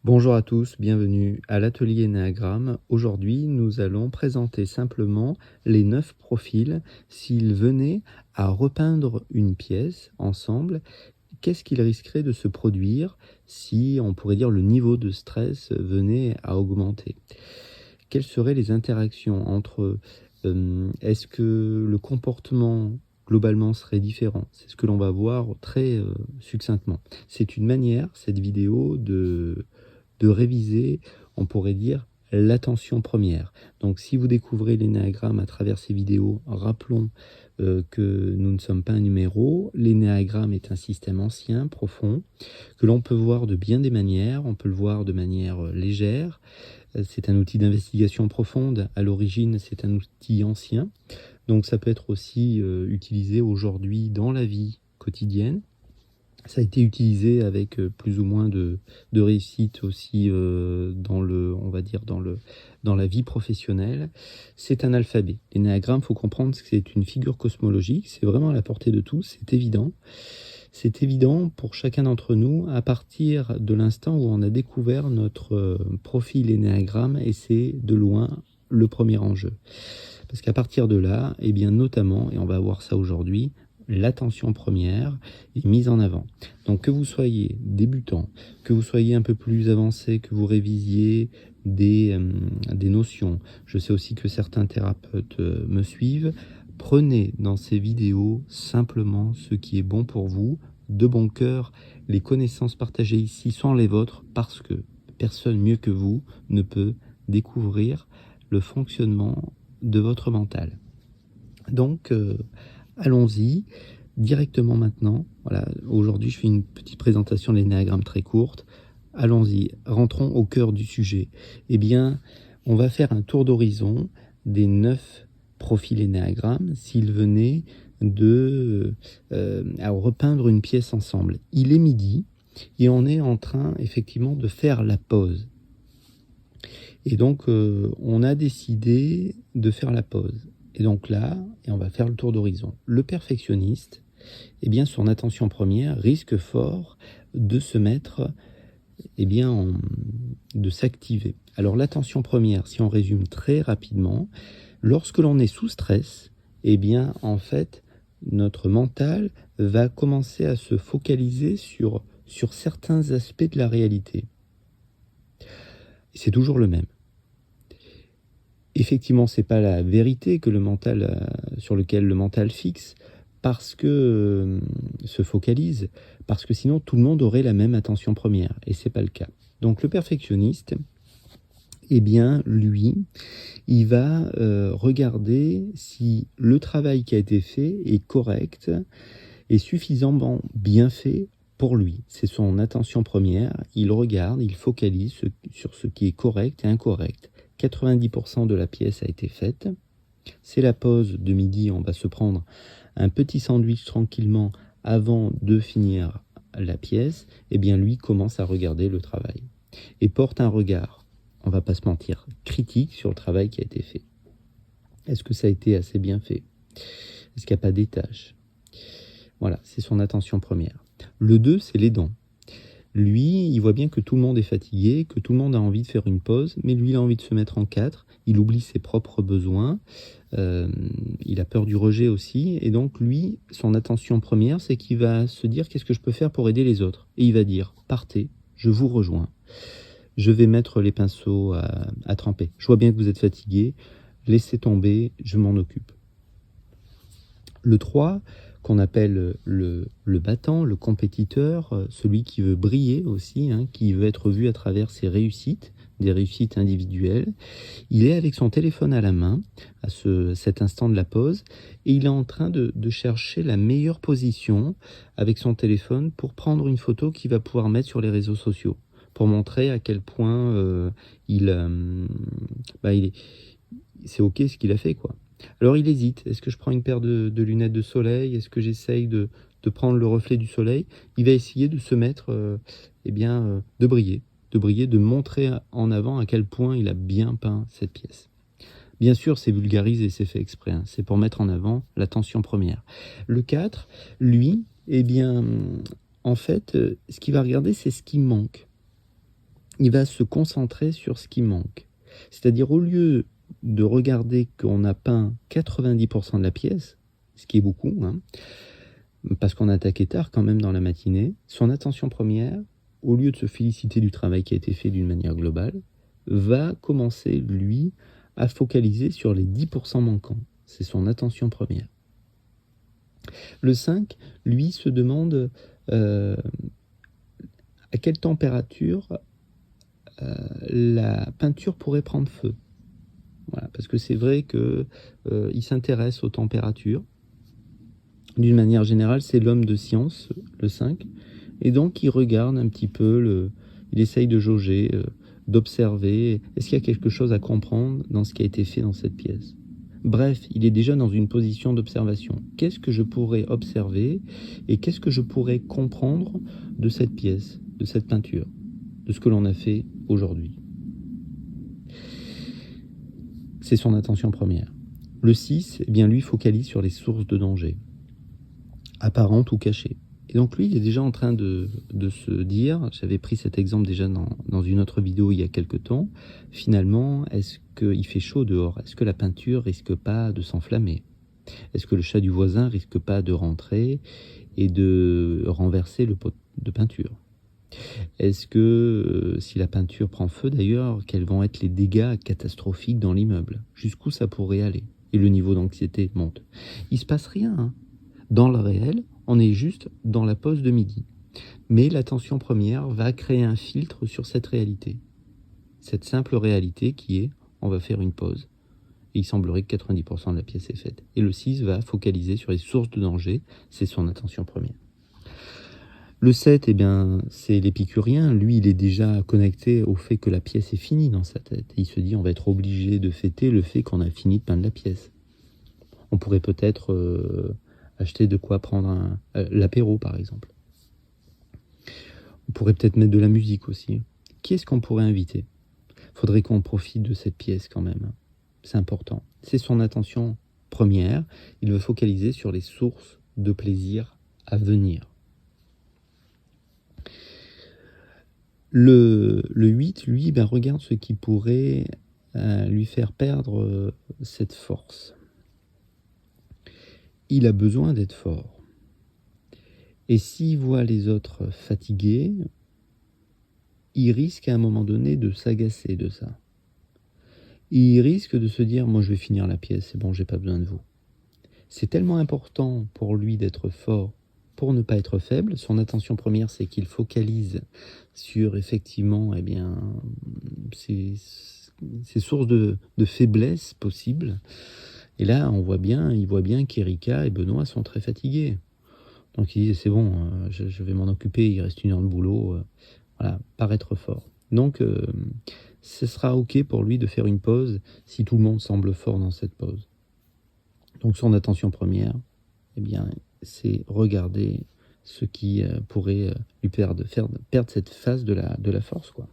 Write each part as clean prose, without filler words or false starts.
Bonjour à tous, bienvenue à l'atelier Énéagramme. Aujourd'hui, nous allons présenter simplement les 9 profils. S'ils venaient à repeindre une pièce ensemble, qu'est-ce qu'il risquerait de se produire si, on pourrait dire, le niveau de stress venait à augmenter? Quelles seraient les interactions entre eux? Est-ce que le comportement globalement serait différent? C'est ce que l'on va voir très succinctement. C'est une manière, cette vidéo, de réviser, on pourrait dire, l'attention première. Donc si vous découvrez l'énéagramme à travers ces vidéos, rappelons que nous ne sommes pas un numéro. L'énéagramme est un système ancien, profond, que l'on peut voir de bien des manières. On peut le voir de manière légère. C'est un outil d'investigation profonde. À l'origine, c'est un outil ancien. Donc ça peut être aussi utilisé aujourd'hui dans la vie quotidienne. Ça a été utilisé avec plus ou moins de réussite aussi dans on va dire dans la vie professionnelle. C'est un alphabet. L'énéagramme, il faut comprendre que c'est une figure cosmologique, c'est vraiment à la portée de tous, c'est évident. C'est évident pour chacun d'entre nous à partir de l'instant où on a découvert notre profil énéagramme, et c'est de loin le premier enjeu. Parce qu'à partir de là, eh bien notamment, et on va voir ça aujourd'hui, l'attention première est mise en avant. Donc que vous soyez débutant, que vous soyez un peu plus avancé, que vous révisiez des notions, je sais aussi que certains thérapeutes me suivent, prenez dans ces vidéos simplement ce qui est bon pour vous, de bon cœur. Les connaissances partagées ici sont les vôtres parce que personne mieux que vous ne peut découvrir le fonctionnement de votre mental. Donc, allons-y directement maintenant. Voilà, aujourd'hui, je fais une petite présentation de l'énéagramme très courte. Allons-y, rentrons au cœur du sujet. Eh bien, on va faire un tour d'horizon des 9 profils énéagrammes s'ils venaient à repeindre une pièce ensemble. Il est midi et on est en train effectivement de faire la pause. Et donc, on a décidé de faire la pause. Et donc là, on va faire le tour d'horizon. Le perfectionniste, eh bien, son attention première risque fort de se mettre, eh bien, de s'activer. Alors l'attention première, si on résume très rapidement, lorsque l'on est sous stress, eh bien, en fait, notre mental va commencer à se focaliser sur certains aspects de la réalité. C'est toujours le même. Effectivement, c'est pas la vérité que le mental, sur lequel le mental fixe, parce que se focalise, parce que sinon tout le monde aurait la même attention première, et c'est pas le cas. Donc le perfectionniste, eh bien, lui, il va regarder si le travail qui a été fait est correct et suffisamment bien fait pour lui. C'est son attention première, il regarde, il focalise sur ce qui est correct et incorrect. 90% de la pièce a été faite. C'est la pause de midi, on va se prendre un petit sandwich tranquillement avant de finir la pièce. Eh bien, lui commence à regarder le travail et porte un regard, on va pas se mentir, critique sur le travail qui a été fait. Est-ce que ça a été assez bien fait? Est-ce qu'il n'y a pas des tâches? Voilà, c'est son attention première. Le 2, c'est les dents. Lui, il voit bien que tout le monde est fatigué, que tout le monde a envie de faire une pause, mais lui, il a envie de se mettre en quatre, il oublie ses propres besoins, il a peur du rejet aussi, et donc lui, son attention première, c'est qu'il va se dire qu'est-ce que je peux faire pour aider les autres? Et il va dire, partez, je vous rejoins, je vais mettre les pinceaux à tremper. Je vois bien que vous êtes fatigué, laissez tomber, je m'en occupe. Le 3, qu'on appelle le battant, le compétiteur, celui qui veut briller aussi, hein, qui veut être vu à travers ses réussites, des réussites individuelles. Il est avec son téléphone à la main, à cet instant de la pause, et il est en train de chercher la meilleure position avec son téléphone pour prendre une photo qu'il va pouvoir mettre sur les réseaux sociaux, pour montrer à quel point c'est ok ce qu'il a fait, quoi. Alors il hésite, est-ce que je prends une paire de lunettes de soleil? Est-ce que j'essaye de prendre le reflet du soleil? Il va essayer de se mettre, de briller, de montrer en avant à quel point il a bien peint cette pièce. Bien sûr, c'est vulgarisé, c'est fait exprès, hein, c'est pour mettre en avant l'attention première. Le 4, lui, eh bien, en fait, ce qu'il va regarder, c'est ce qui manque. il va se concentrer sur ce qui manque. C'est-à-dire, au lieu de regarder qu'on a peint 90% de la pièce, ce qui est beaucoup, hein, parce qu'on a attaqué tard quand même dans la matinée, son attention première, au lieu de se féliciter du travail qui a été fait d'une manière globale, va commencer, lui, à focaliser sur les 10% manquants. C'est son attention première. Le 5, lui, se demande à quelle température la peinture pourrait prendre feu. Voilà, parce que c'est vrai qu'il s'intéresse aux températures. D'une manière générale, c'est l'homme de science, le 5. Et donc, il regarde un petit peu, il essaye de jauger, d'observer. Est-ce qu'il y a quelque chose à comprendre dans ce qui a été fait dans cette pièce? Bref, il est déjà dans une position d'observation. Qu'est-ce que je pourrais observer et qu'est-ce que je pourrais comprendre de cette pièce, de cette peinture, de ce que l'on a fait aujourd'hui? C'est son attention première. Le 6, eh bien, lui, focalise sur les sources de danger, apparentes ou cachées. Et donc lui, il est déjà en train de se dire, j'avais pris cet exemple déjà dans une autre vidéo il y a quelque temps, finalement, est-ce qu'il fait chaud dehors? Est-ce que la peinture risque pas de s'enflammer? Est-ce que le chat du voisin risque pas de rentrer et de renverser le pot de peinture? Est-ce que si la peinture prend feu d'ailleurs, quels vont être les dégâts catastrophiques dans l'immeuble? Jusqu'où ça pourrait aller? Et le niveau d'anxiété monte. Il se passe rien, hein. Dans le réel, on est juste dans la pause de midi. Mais l'attention première va créer un filtre sur cette réalité. Cette simple réalité qui est, on va faire une pause. Et il semblerait que 90% de la pièce est faite. Et le 6 va focaliser sur les sources de danger, c'est son attention première. Le 7, eh bien, c'est l'épicurien. Lui, il est déjà connecté au fait que la pièce est finie dans sa tête. Et il se dit, on va être obligé de fêter le fait qu'on a fini de peindre la pièce. On pourrait peut-être acheter de quoi prendre l'apéro, par exemple. On pourrait peut-être mettre de la musique aussi. Qui est-ce qu'on pourrait inviter? Faudrait qu'on profite de cette pièce quand même. C'est important. C'est son attention première. Il veut focaliser sur les sources de plaisir à venir. Le 8, lui, ben, regarde ce qui pourrait lui faire perdre cette force. Il a besoin d'être fort. Et s'il voit les autres fatigués, il risque à un moment donné de s'agacer de ça. Il risque de se dire, moi je vais finir la pièce, c'est bon, j'ai pas besoin de vous. C'est tellement important pour lui d'être fort pour ne pas être faible. Son attention première, c'est qu'il focalise sur effectivement eh bien, ces sources de faiblesse possibles. Et là, il voit bien qu'Erika et Benoît sont très fatigués. Donc il dit, c'est bon, je vais m'en occuper, il reste 1 heure de boulot. Voilà, paraître fort. Donc, ce sera OK pour lui de faire une pause si tout le monde semble fort dans cette pause. Donc son attention première, eh bien, c'est regarder ce qui pourrait lui faire perdre cette phase de la force, quoi.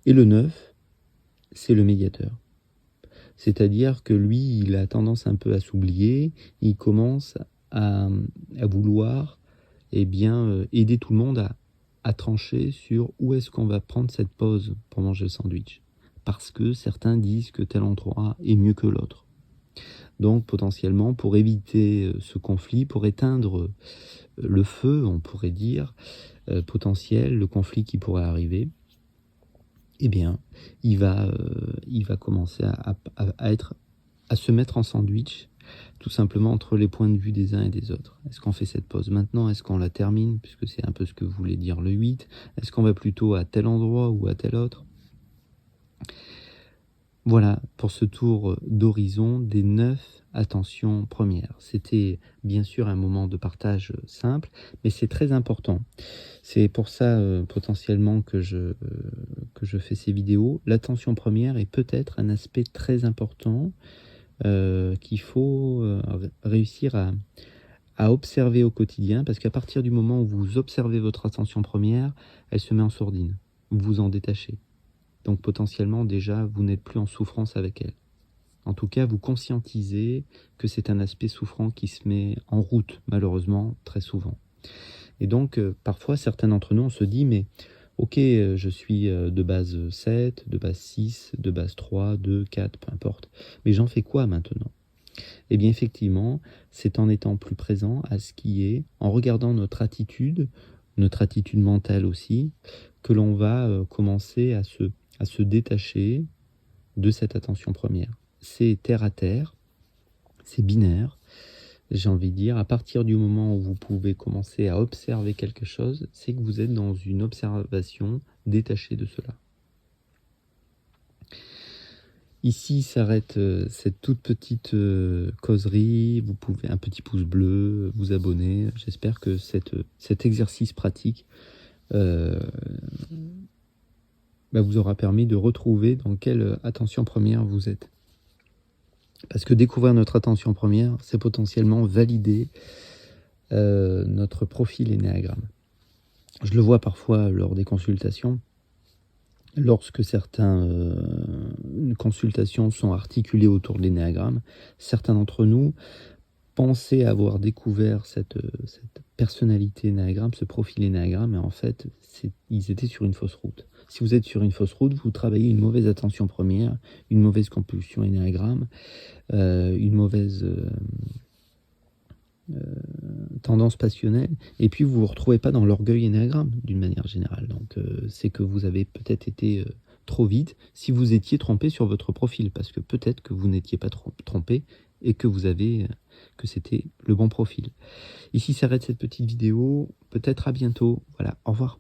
Et le 9, c'est le médiateur. C'est-à-dire que lui, il a tendance un peu à s'oublier, il commence à vouloir eh bien, aider tout le monde à trancher sur où est-ce qu'on va prendre cette pause pour manger le sandwich. Parce que certains disent que tel endroit est mieux que l'autre. Donc potentiellement, pour éviter ce conflit, pour éteindre le feu, on pourrait dire, potentiel, le conflit qui pourrait arriver, eh bien, il va commencer à se mettre en sandwich, tout simplement entre les points de vue des uns et des autres. Est-ce qu'on fait cette pause maintenant? Est-ce qu'on la termine? Puisque c'est un peu ce que voulait dire le 8. Est-ce qu'on va plutôt à tel endroit ou à tel autre? Voilà, pour ce tour d'horizon des 9 attentions premières. C'était bien sûr un moment de partage simple, mais c'est très important. C'est pour ça potentiellement que je fais ces vidéos. L'attention première est peut-être un aspect très important qu'il faut réussir à observer au quotidien, parce qu'à partir du moment où vous observez votre attention première, elle se met en sourdine. Vous vous en détachez. Donc potentiellement déjà, vous n'êtes plus en souffrance avec elle. En tout cas, vous conscientisez que c'est un aspect souffrant qui se met en route, malheureusement, très souvent. Et donc, parfois, certains d'entre nous, on se dit, mais Ok, je suis de base 7, de base 6, de base 3, 2, 4, peu importe. Mais j'en fais quoi maintenant? Eh bien effectivement, c'est en étant plus présent à ce qui est, en regardant notre attitude mentale aussi, que l'on va commencer à se détacher de cette attention première. C'est terre à terre, c'est binaire, j'ai envie de dire. À partir du moment où vous pouvez commencer à observer quelque chose, c'est que vous êtes dans une observation détachée de cela. Ici s'arrête cette toute petite causerie. Vous pouvez un petit pouce bleu, vous abonner. J'espère que cet exercice pratique vous aura permis de retrouver dans quelle attention première vous êtes. Parce que découvrir notre attention première, c'est potentiellement valider notre profil énéagramme. Je le vois parfois lors des consultations. Lorsque certaines consultations sont articulées autour de l'énéagramme, certains d'entre nous pensaient avoir découvert cette personnalité énéagramme, ce profil énéagramme, et en fait, ils étaient sur une fausse route. Si vous êtes sur une fausse route, vous travaillez une mauvaise attention première, une mauvaise compulsion énéagramme, une mauvaise tendance passionnelle, et puis vous vous retrouvez pas dans l'orgueil énéagramme d'une manière générale. Donc c'est que vous avez peut-être été trop vite si vous étiez trompé sur votre profil, parce que peut-être que vous n'étiez pas trompé et que que c'était le bon profil. Ici s'arrête cette petite vidéo, peut-être à bientôt. Voilà, au revoir.